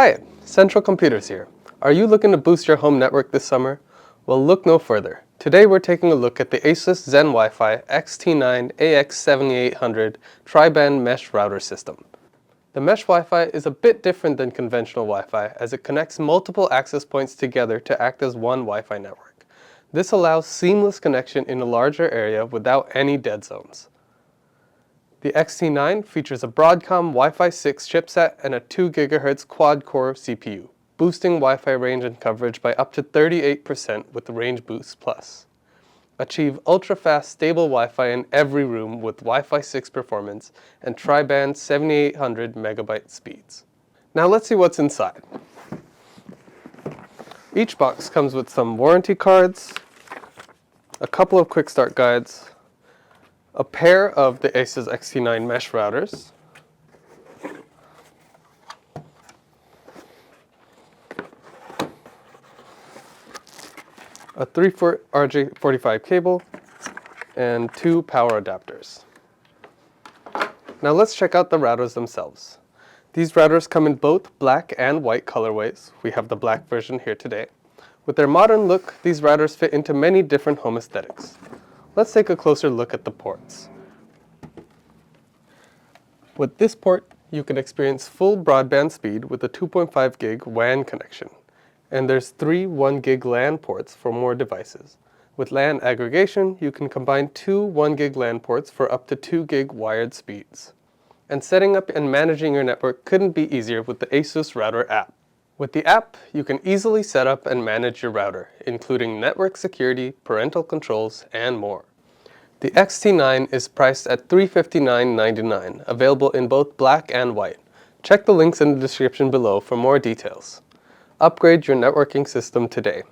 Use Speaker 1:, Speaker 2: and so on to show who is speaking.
Speaker 1: Hi, Central Computers here. Are you looking to boost your home network this summer? Well, look no further. Today we're taking a look at the Asus ZenWiFi XT9 AX7800 tri-band mesh router system. The mesh Wi-Fi is a bit different than conventional Wi-Fi as it connects multiple access points together to act as one Wi-Fi network. This allows seamless connection in a larger area without any dead zones. The XT9 features a Broadcom Wi-Fi 6 chipset and a 2 GHz quad-core CPU, boosting Wi-Fi range and coverage by up to 38% with the Range Boost Plus. Achieve ultra-fast stable Wi-Fi in every room with Wi-Fi 6 performance and tri-band 7800 megabyte speeds. Now let's see what's inside. Each box comes with some warranty cards, a couple of quick start guides, a pair of the Asus XT9 mesh routers, a 3-foot RJ45 cable, and 2 power adapters. Now let's check out the routers themselves. These routers come in both black and white colorways. We have the black version here today. With their modern look, these routers fit into many different home aesthetics. Let's take a closer look at the ports. With this port, you can experience full broadband speed with a 2.5 gig WAN connection. And there's 3 1 gig LAN ports for more devices. With LAN aggregation, you can combine 2 1 gig LAN ports for up to 2 gig wired speeds. And setting up and managing your network couldn't be easier with the Asus Router app. With the app, you can easily set up and manage your router, including network security, parental controls, and more. The XT9 is priced at $359.99, available in both black and white. Check the links in the description below for more details. Upgrade your networking system today.